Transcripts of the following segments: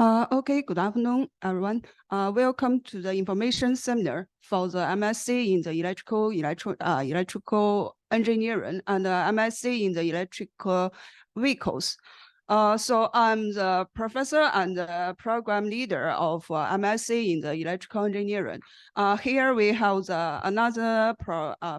Okay, good afternoon, everyone. Welcome to the information seminar for the MSc in the electrical engineering and MSc in the electrical vehicles. So I'm the professor and the program leader of MSc in the electrical engineering. Here we have another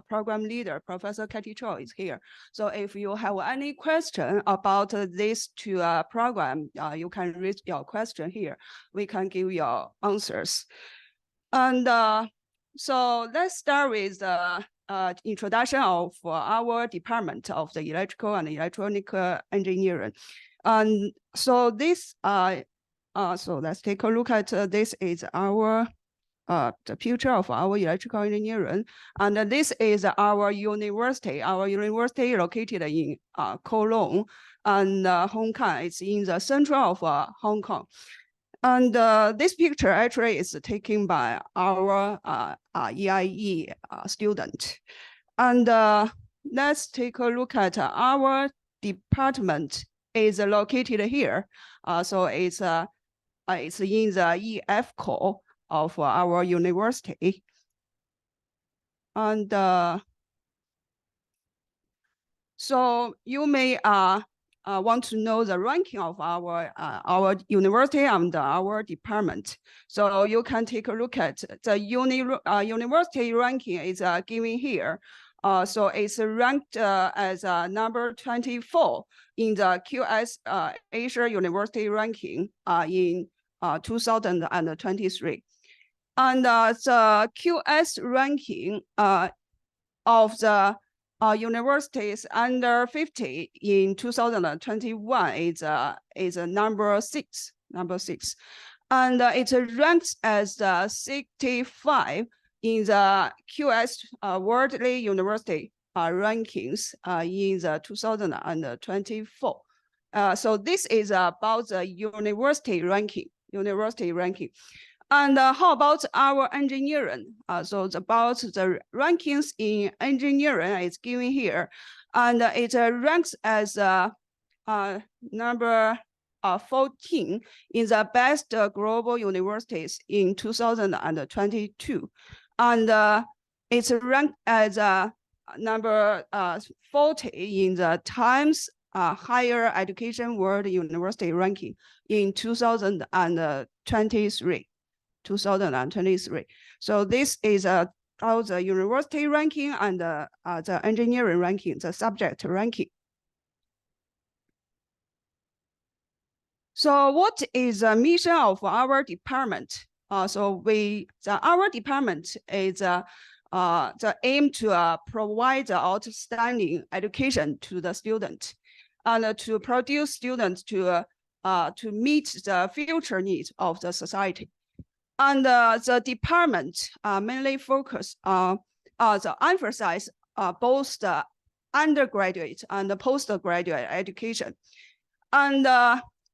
program leader, Professor Katie Choi is here. So if you have any question about these two program, you can raise your question here. We can give your answers. And so let's start with the introduction of our department of the electrical and electronic engineering. And so this, so let's take a look at this is our the future of our electrical engineering. And this is our university. Our university located in Kowloon, and Hong Kong. It's in the center of Hong Kong. And this picture actually is taken by our EIE student. And let's take a look at our department is located here. So it's in the EF core of our university. And so you may want to know the ranking of our university and our department. So you can take a look at the university ranking is given here. So it's ranked as number 24 in the QS Asia University ranking in 2023. And the QS ranking of the universities under 50 in 2021 is number six. And it ranks as 65 in the QS Worldly University rankings in the 2024. So this is about the university ranking. And how about our engineering? So it's about the rankings in engineering is given here. And it ranks as number 14 in the best global universities in 2022. And it's ranked as number 40 in the Times Higher Education World University ranking in 2023. So this is all the university ranking and the engineering ranking, the subject ranking. So what is the mission of our department? So our department is the aim to provide outstanding education to the student and to produce students to meet the future needs of the society. And the department mainly focus on the emphasize both the undergraduate and the postgraduate education. And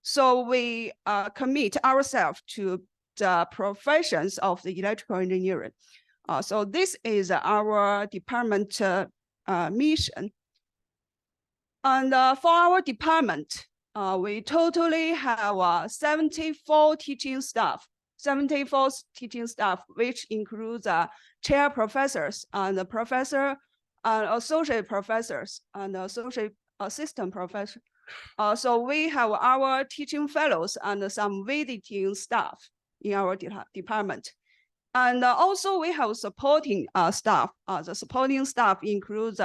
so we commit ourselves to the professions of the electrical engineering. So this is our department mission. And for our department, we totally have 74 teaching staff, which includes chair professors and the professor and associate professors and associate assistant professor. So we have our teaching fellows and some visiting staff in our department. And also we have supporting staff. The supporting staff includes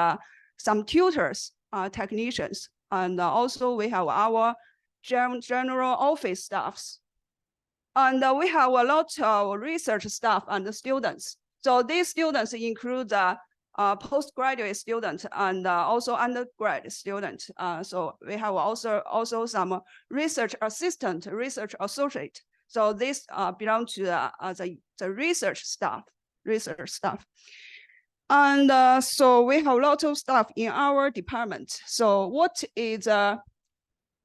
some tutors, technicians, and also we have our general office staffs. And we have a lot of research staff and students. So these students include postgraduate students and also undergrad students. So we have also some research assistant, research associate. So this belong to the research staff. And so we have a lot of staff in our department. So what is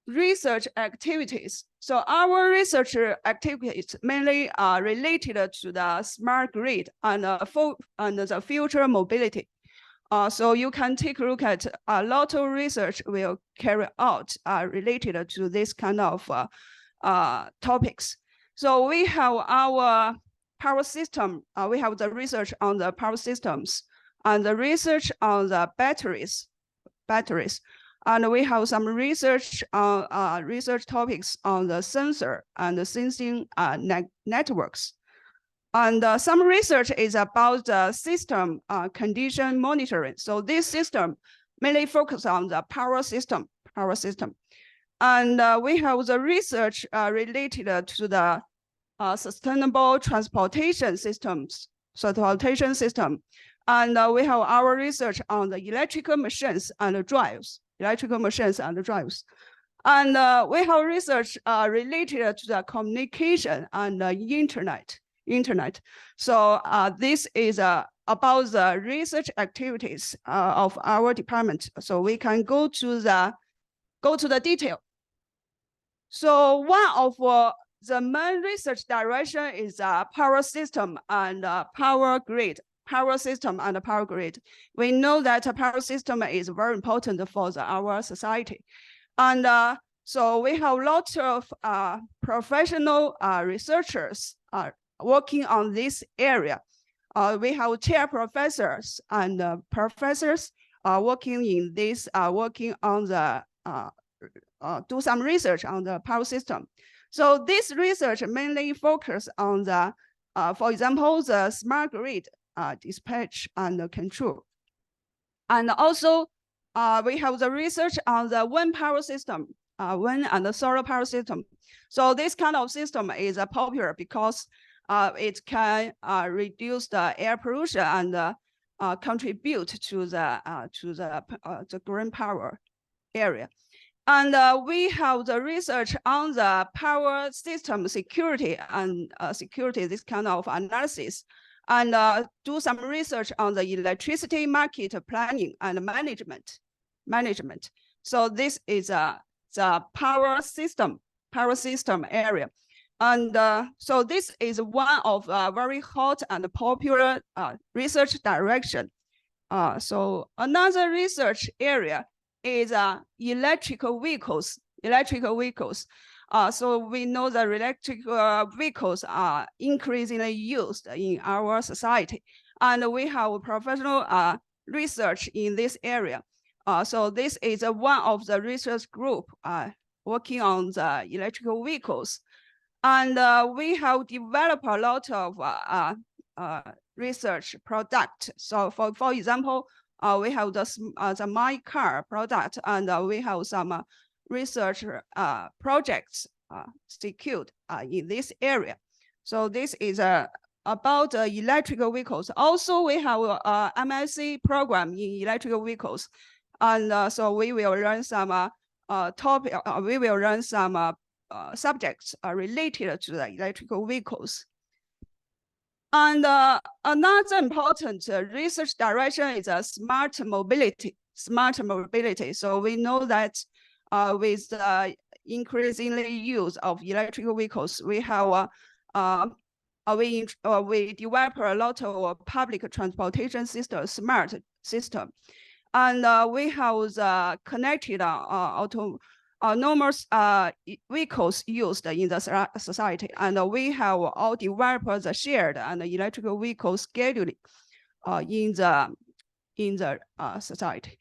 research activities? So our research activities mainly are related to the smart grid and the future mobility. So you can take a look at a lot of research will carry out related to this kind of topics. So we have our power system. We have the research on the power systems and the research on the batteries. And we have some research on research topics on the sensor and the sensing networks. And some research is about the system condition monitoring. So this system mainly focus on the power system. And we have the research related to the sustainable transportation system. And we have our research on the electrical machines and drives. And we have research related to the communication and internet. So this is about the research activities of our department. So we can go to the detail. So one of the main research direction is power system and power grid. We know that a power system is very important for our society. And so we have lots of professional researchers working on this area. We have chair professors and professors working in this, working on the, do some research on the power system. So this research mainly focus on the, for example, the smart grid dispatch and control. And also we have the research on the wind power system, wind and the solar power system. So this kind of system is popular because it can reduce the air pollution and contribute to the green power area. And we have the research on the power system security and this kind of analysis, and do some research on the electricity market planning and management. So this is the power system area. And so this is one of very hot and popular research direction. So another research area is electrical vehicles. So we know that electric vehicles are increasingly used in our society, and we have professional research in this area. So this is one of the research group working on the electrical vehicles. And we have developed a lot of research product. So for example, we have the My Car product, and we have some research projects secured in this area. So this is about electrical vehicles. Also, we have a MSc program in electrical vehicles, and so we will learn some subjects related to the electrical vehicles. And another important research direction is smart mobility. So we know that with the increasingly use of electrical vehicles, we have we develop a lot of public transportation system, smart system, and we have the connected autonomous vehicles used in the society, and we have all developed the shared and electrical vehicle scheduling in the society.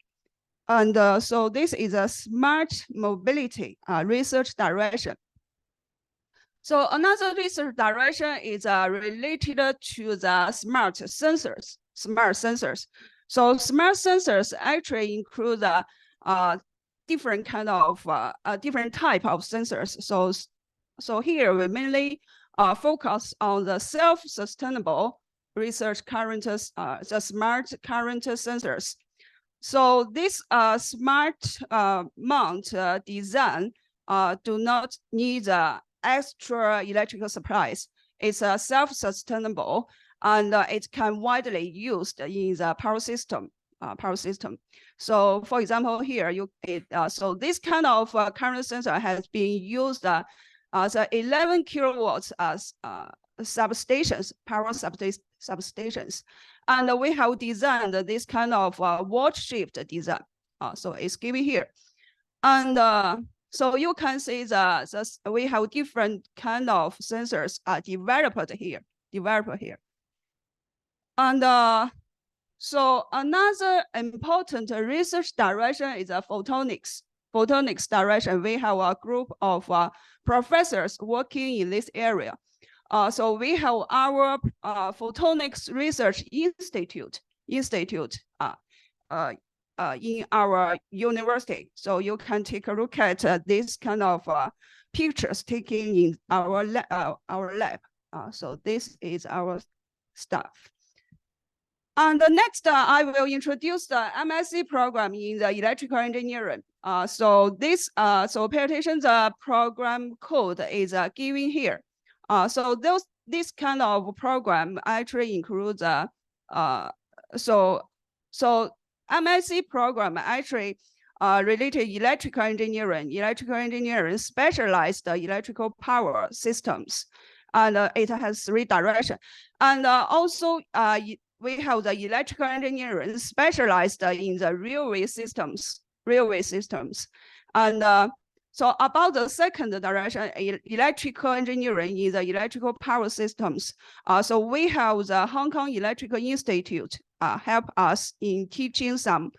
And so this is a smart mobility research direction. So another research direction is related to the smart sensors. So smart sensors actually include different kind of different type of sensors. So here we mainly focus on the self-sustainable research current, the smart current sensors. So this smart mount design do not need extra electrical supplies. It's self-sustainable, and it can widely used in the power system. So, for example, here so this kind of current sensor has been used as 11 kilowatts as substations, power substations, and we have designed this kind of watch shift design. So it's given here, and So you can see we have different kind of sensors developed here. And so another important research direction is photonics. Photonics direction. We have a group of professors working in this area. So we have our photonics research institute in our university. So you can take a look at this kind of pictures taken in our lab. So this is our stuff. And next, I will introduce the MSc program in the electrical engineering. So pay attention, the program code is given here. So this kind of program actually includes MSc program actually related electrical engineering specialized electrical power systems, and it has 3 directions. And also we have the electrical engineering specialized in the railway systems. And so about the second direction, electrical engineering is the electrical power systems. So we have the Hong Kong Electrical Institute help us in teaching some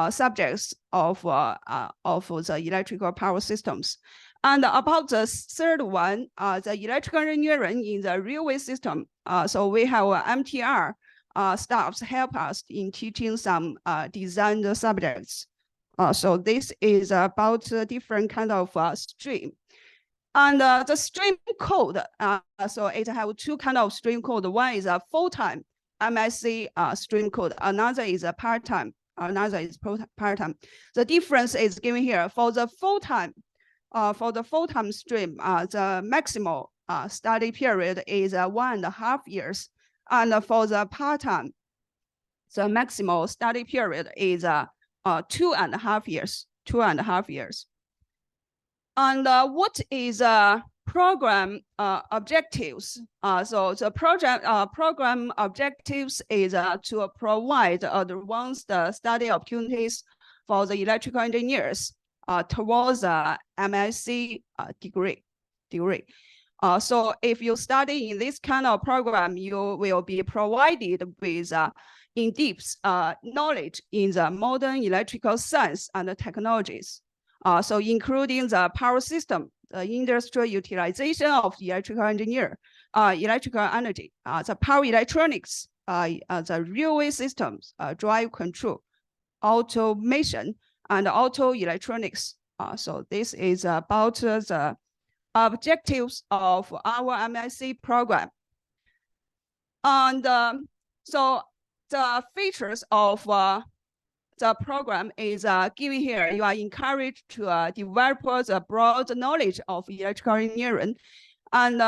subjects of the electrical power systems. And about the third one, the electrical engineering in the railway system. So we have MTR staffs help us in teaching some design subjects. So this is about a different kind of stream. And the stream code, so it have 2 kind of stream code. One is a full-time MSc stream code. Another is a part-time. The difference is given here. For the full-time stream, the maximal study period is 1.5 years. And for the part-time, the maximal study period is 2.5 years. And what is program objectives? So the program objectives is to provide advanced study opportunities for the electrical engineers towards the MSc degree. So if you study in this kind of program, you will be provided with in-depth knowledge in the modern electrical science and technologies. So including the power system, the industrial utilization of the electrical energy, the power electronics, the railway systems, drive control, automation, and auto electronics. So this is about the objectives of our MSc program. And so the features of the program is given here. You are encouraged to develop the broad knowledge of electrical engineering. And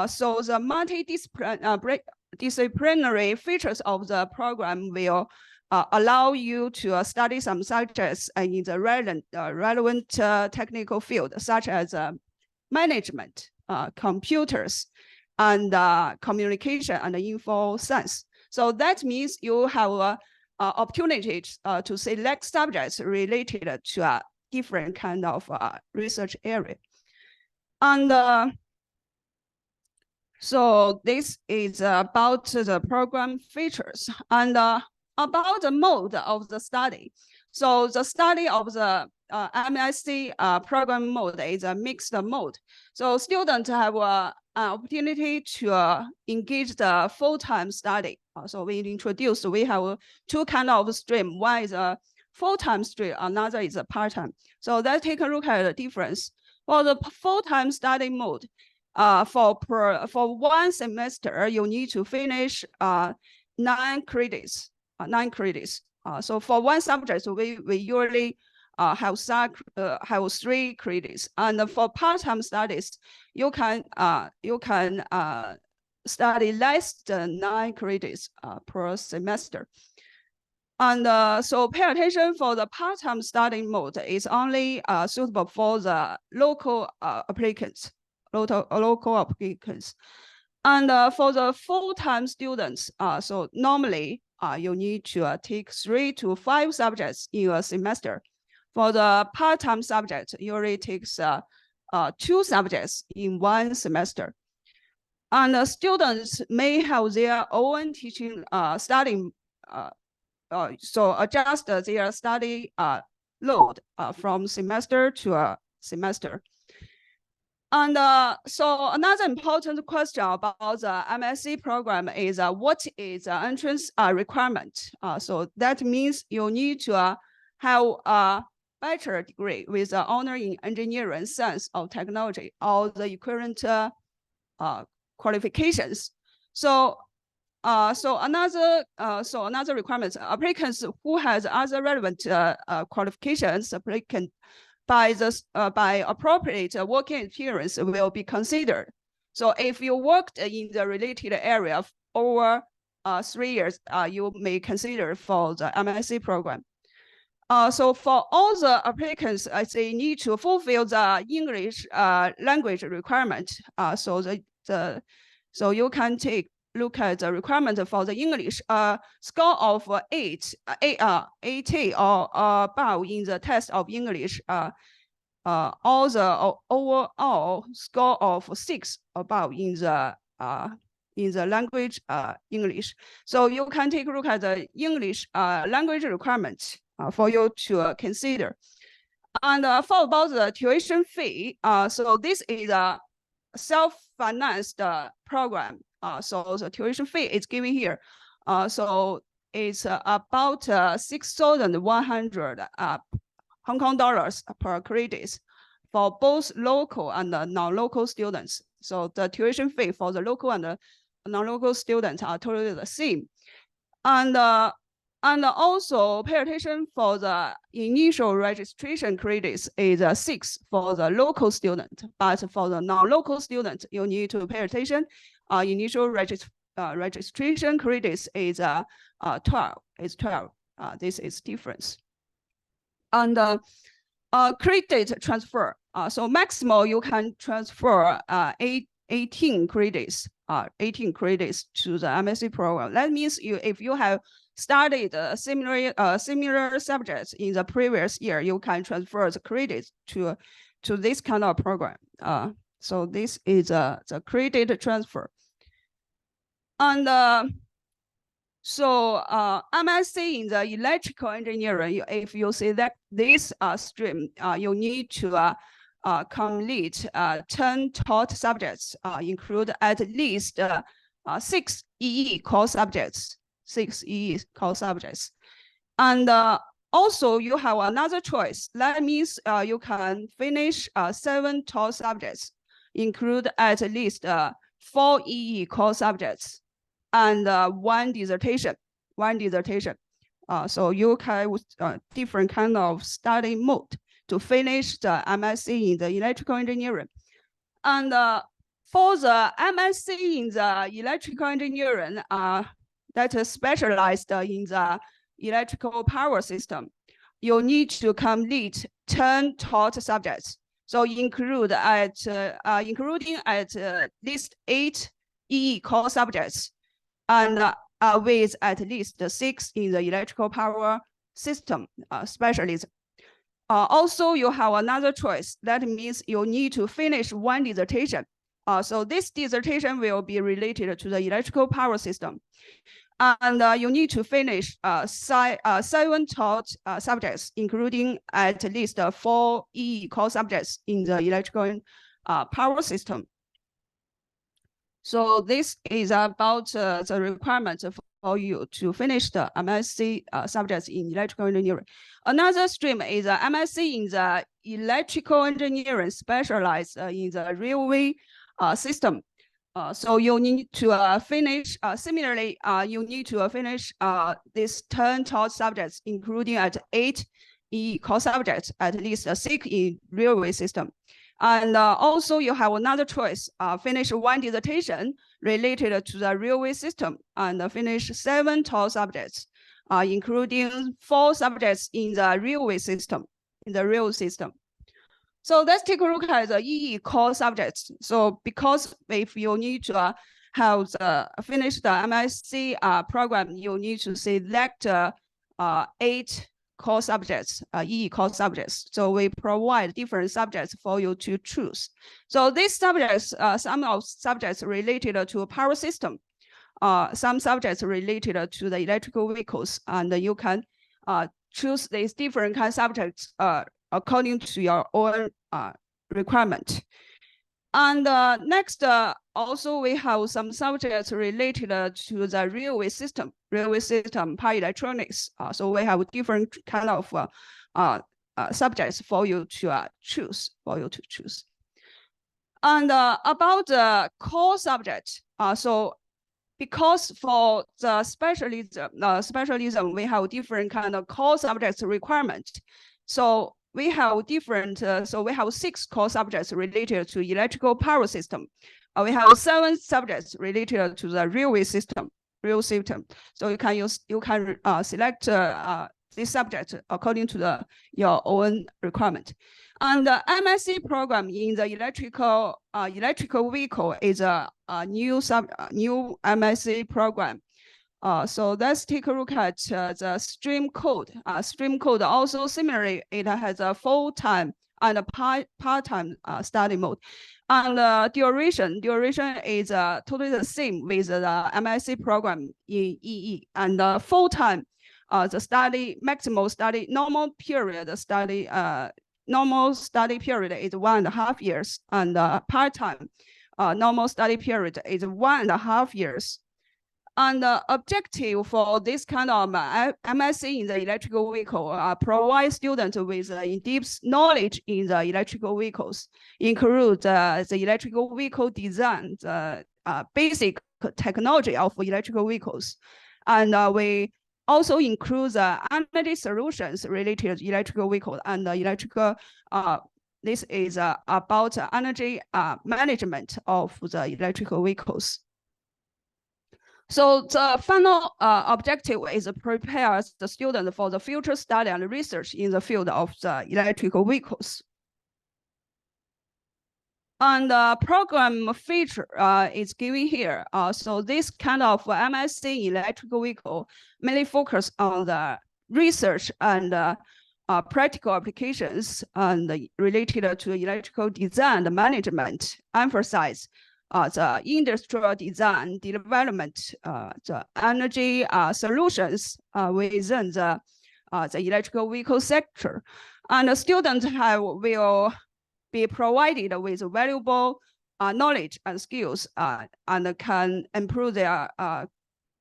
so the multidisciplinary features of the program will allow you to study some subjects in the relevant technical field, such as management, computers, and communication and info science. So that means you have opportunities to select subjects related to a different kind of research area. And so this is about the program features and about the mode of the study. So the study of the MSc program mode is a mixed mode. So students have an opportunity to engage the full-time study. So we have 2 kind of stream. One is a full-time stream, another is a part-time. So let's take a look at the difference. For the full-time study mode, for 1 semester, you need to finish 9 credits. So for 1 subject, we usually have 3 credits, and for part-time studies, you can study less than 9 credits per semester. And so pay attention for the part-time study mode is only suitable for the local applicants. And for the full-time students, so normally you need to take 3 to 5 subjects in a semester. For the part-time subject, usually takes 2 subjects in 1 semester. And the students may have their own teaching studying, so adjust their study load from semester to semester. And so another important question about the MSc program is what is the entrance requirement? So that means you need to have a bachelor degree with an honor in engineering, science, or technology, or the equivalent qualifications. So another requirement: applicants who has other relevant qualifications applicant by appropriate working experience will be considered. So if you worked in the related area over 3 years, you may consider for the MSc program. So for all the applicants, they need to fulfill the English language requirement. So you can look at the requirement for the English. Score of 80 or above in the test of English. All the overall score of 6 above in the language English. So you can take a look at the English language requirements for you to consider. And for about the tuition fee, so this is a self-financed program. So the tuition fee is given here. So it's about 6,100 Hong Kong dollars per credit for both local and non-local students. So the tuition fee for the local and the non-local students are totally the same. And also pay attention for the initial registration credits is 6 for the local student, but for the non-local student, you need to pay attention. Initial registration credits is 12. It's 12. This is difference. And credit transfer. So maximal you can transfer 18 credits. 18 credits to the MSc program. That means if you have studied similar subjects in the previous year, you can transfer the credits to this kind of program. So this is the credit transfer. And so MSc in the electrical engineering, if you see that this stream, you need to complete 10 taught subjects, include at least 6 EE core subjects. 6 EE core subjects. And also you have another choice. That means you can finish 7 taught subjects, include at least 4 EE core subjects, and 1 dissertation. So you can different kind of study mode to finish the MSc in the electrical engineering. And for the MSc in the electrical engineering, that is specialized in the electrical power system, you need to complete 10 taught subjects. So including at least 8 EE core subjects, and with at least 6 in the electrical power system specialism. Also, you have another choice. That means you need to finish 1 dissertation. So this dissertation will be related to the electrical power system. And you need to finish 7 taught subjects, including at least 4 EE core subjects in the electrical power system. So this is about the requirements for you to finish the MSc subjects in electrical engineering. Another stream is MSc in the electrical engineering, specialized in the railway system. So you need to finish, similarly, you need to finish these 10 taught subjects, including at 8 EE core subjects, at least 6 in railway system. And also you have another choice, finish 1 dissertation related to the railway system, and finish 7 taught subjects, including 4 subjects in the railway system, rail system. So let's take a look at the EE core subjects. So because if you need to have finish the MSc program, you need to select 8 core subjects, EE core subjects. So we provide different subjects for you to choose. So these subjects, some of subjects related to power system, some subjects related to the electrical vehicles, and you can choose these different kind of subjects according to your own requirement. And next, also we have some subjects related to the railway system, power electronics. So we have different kind of subjects for you to choose. And about the core subject, so because for the specialism, we have different kind of core subjects requirement. So we have different, so we have 6 core subjects related to electrical power system. We have 7 subjects related to the railway system, So you can select this subject according to your own requirement. And the MSc program in the electrical vehicle is a new MSc program. So let's take a look at the stream code. Stream code also similarly, it has a full-time and a part-time study mode. And duration is totally the same with the MSc program in EE. And full-time, the study maximal study normal study period is 1.5 years, and part-time normal study period is 1.5 years. And the objective for this kind of MSc in the electrical vehicle provide students with in-depth knowledge in the electrical vehicles, include the electrical vehicle design, the basic technology of electrical vehicles. And we also include the energy solutions related to electrical vehicles and electrical. This is about energy management of the electrical vehicles. So the final objective is to prepare the student for the future study and research in the field of the electrical vehicles. And the program feature is given here. So this kind of MSc in electrical vehicle mainly focus on the research and practical applications and related to electrical design and management, emphasize the industrial design development, the energy solutions within the electrical vehicle sector. And the students will be provided with valuable knowledge and skills and can improve their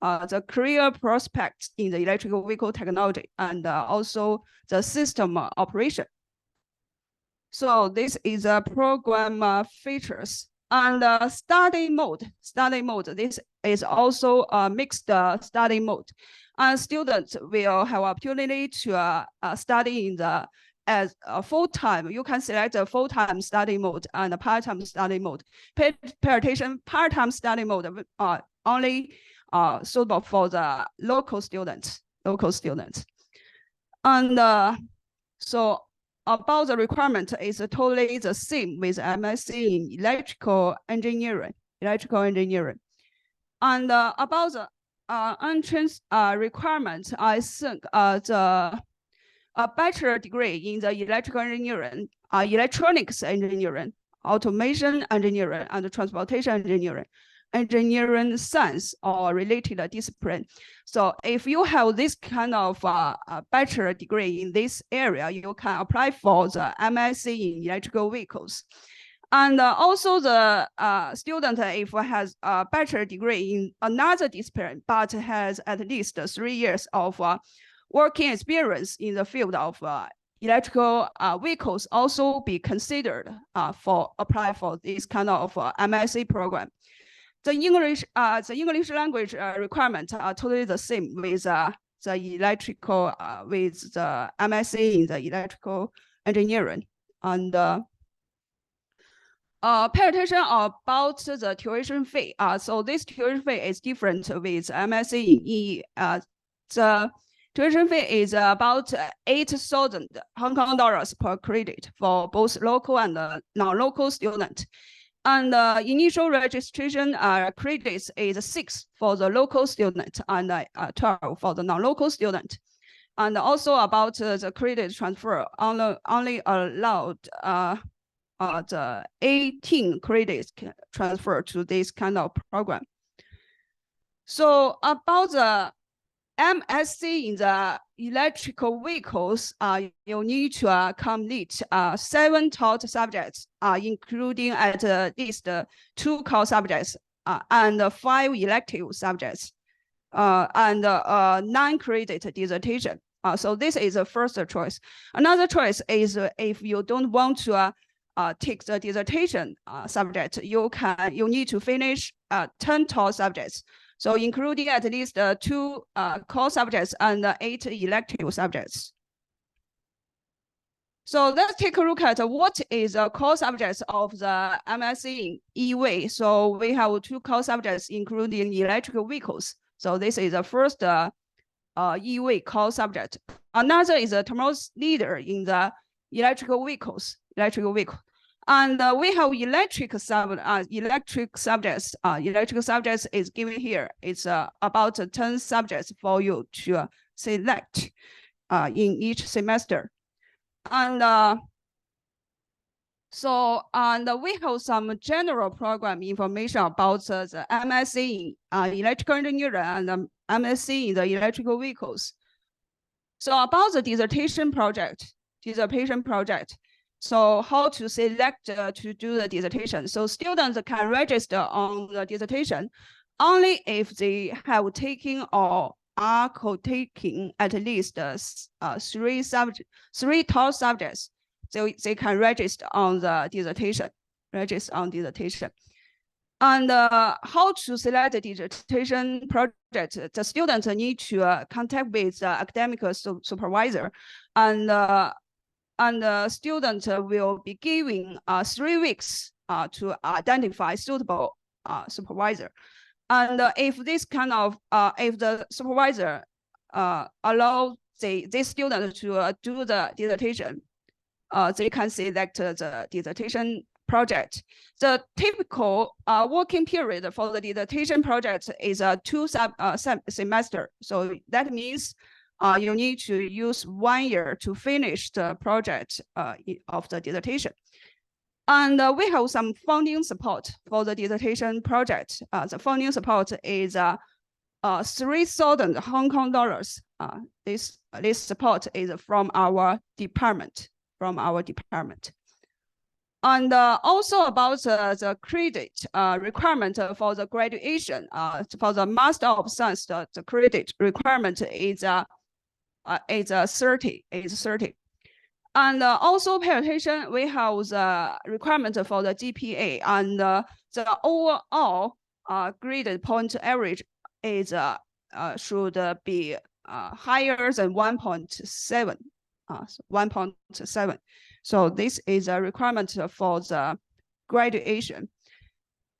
the career prospects in the electrical vehicle technology and also the system operation. So this is a program features. And study mode, this is also a mixed study mode. And students will have opportunity to study in the as a full-time. You can select a full-time study mode and a part-time study mode. Part-time study mode only suitable for the local students. And so about the requirement is totally the same with MSc in electrical engineering. And about the entrance requirement, I think the bachelor degree in the electrical engineering, electronics engineering, automation engineering, and transportation engineering science or related discipline. So if you have this kind of bachelor degree in this area, you can apply for the MSc in electrical vehicles. And also the student, if has a bachelor degree in another discipline, but has at least 3 years of working experience in the field of electrical vehicles, also be considered for apply for this kind of MSc program. The English language requirements are totally the same with the electrical with the MSc in the electrical engineering. And pay attention about the tuition fee. So this tuition fee is different with MSc in EE. The tuition fee is about 8,000 Hong Kong dollars per credit for both local and non-local students. And initial registration credits is 6 for the local student and 12 for the non-local student. And also about the credit transfer, only allowed the 18 credits transfer to this kind of program. So about the MSc in the electrical vehicles, you need to complete 7 taught subjects, including at least 2 core subjects and 5 elective subjects, and 9 credit dissertation. So this is the first choice. Another choice is if you don't want to take the dissertation subject, you need to finish 10 taught subjects. So including at least 2 core subjects and 8 elective subjects. So let's take a look at what is the core subjects of the MSc in EV. So we have 2 core subjects, including electrical vehicles. So this is the first EV core subject. Another is a thermal leader in the electrical vehicles. And we have electric subjects. Electrical subjects is given here. It's about 10 subjects for you to select in each semester. And we have some general program information about the MSc in electrical engineering and MSc in the electrical vehicles. So about the dissertation project. So how to select to do the dissertation. So students can register on the dissertation only if they have taken or are co-taking at least 3 taught subjects. So they can register on the dissertation. And how to select the dissertation project? The students need to contact with the academic supervisor, and the student will be given 3 weeks to identify suitable supervisor. And if this kind of, if the supervisor allows this student to do the dissertation, they can select the dissertation project. The typical working period for the dissertation project is 2 semester. So that means you need to use 1 year to finish the project of the dissertation. And we have some funding support for the dissertation project. The funding support is 3,000 Hong Kong dollars. This support is from our department. And also about the credit requirement for the graduation, for the Master of Science, the credit requirement is 30. And also pay attention, we have the requirement for the GPA, and the overall graded point average is should be higher than 1.7. 1.7. So this is a requirement for the graduation.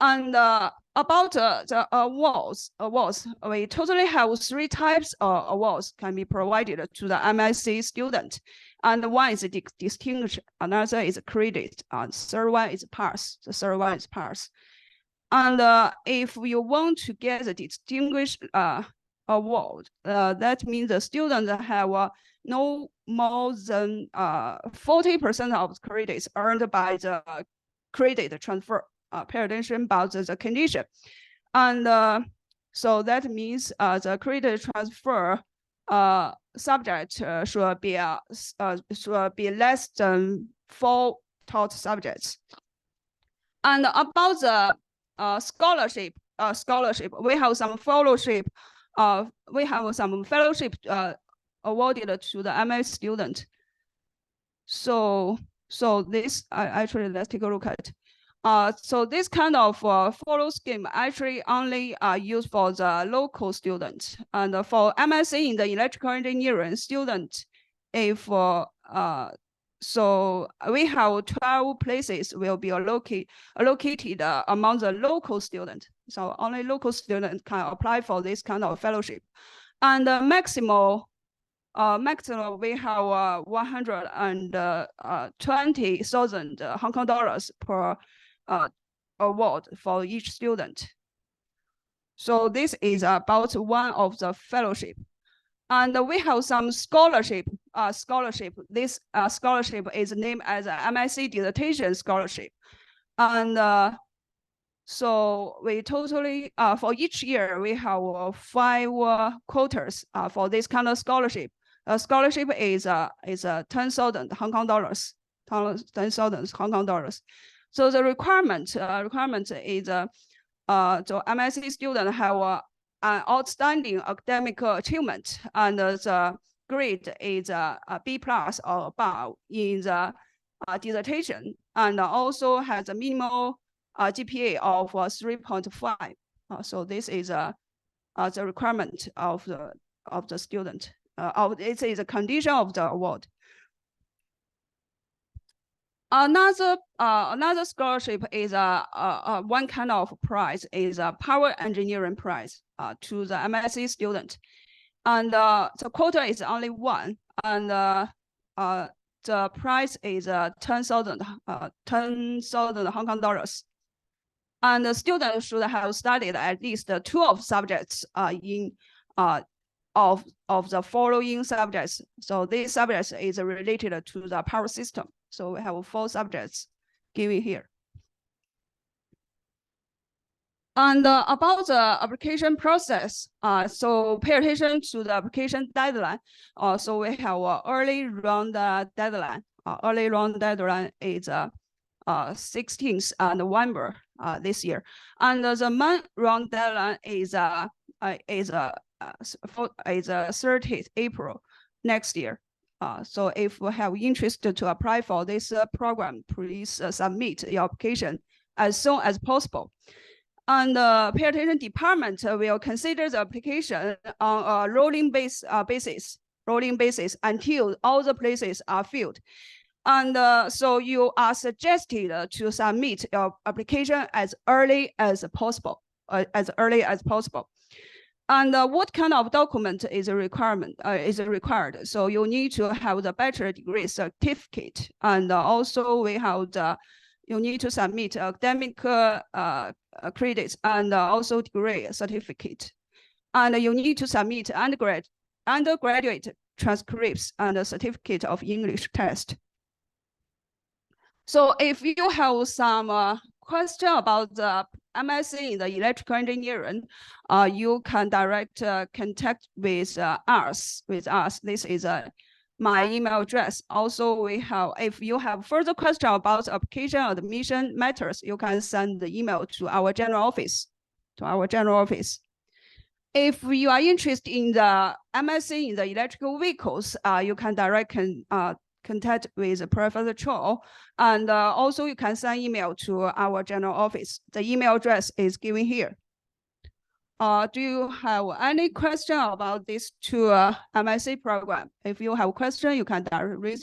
And about the awards, we totally have 3 types of awards can be provided to the MSc student. And one is distinguished, another is credit, and third one is pass. The third one is pass. And if you want to get the distinguished award, that means the students have no more than 40% of credits earned by the credit transfer. Pay attention about the condition. And so that means the credit transfer subject should be less than 4 taught subjects. And about the scholarship, we have some fellowship. Awarded to the MS student. So this actually, let's take a look at. So this kind of follow scheme actually only used for the local students. And for MSc in the electrical engineering student, if so we have 12 places will be allocated among the local students. So only local students can apply for this kind of fellowship. And maximum we have 120,000 Hong Kong dollars per award for each student. So this is about one of the fellowship. And we have some scholarship. This scholarship is named as a MSc dissertation scholarship. And so we totally, for each year, we have 5 quotas for this kind of scholarship. A scholarship is 10,000 Hong Kong dollars, 10,000 Hong Kong dollars. So the requirement is the MSc student have an outstanding academic achievement, and the grade is a B+ or above in the dissertation, and also has a minimal GPA of 3.5. So this is the requirement of the student. It is a condition of the award. Another scholarship is one kind of prize is a power engineering prize to the MSc student, and the quota is only one, and the price is 10,000 Hong Kong dollars. And the student should have studied at least 2 subjects of the following subjects. So these subjects is related to the power system. So we have 4 subjects given here. And about the application process, so pay attention to the application deadline. So we have an early round deadline. Early round deadline is 16th November this year, and the main round deadline is 30th April next year. So if you have interest to apply for this program, please submit your application as soon as possible. And the pay attention department will consider the application on a rolling basis until all the places are filled. And so you are suggested to submit your application as early as possible. And what kind of document is required? So you need to have the bachelor degree certificate, and also we have you need to submit academic credits and also degree certificate, and you need to submit undergraduate transcripts and a certificate of English test. So if you have some question about the MSc in the electrical engineering, you can direct contact with us. This is my email address. Also, we have, if you have further question about application or admission matters, you can send the email to our general office. If you are interested in the MSc in the electrical vehicles, you can direct contact with Professor Cho, and also you can send email to our general office. The email address is given here. Do you have any question about this MSc program? If you have a question, you can raise your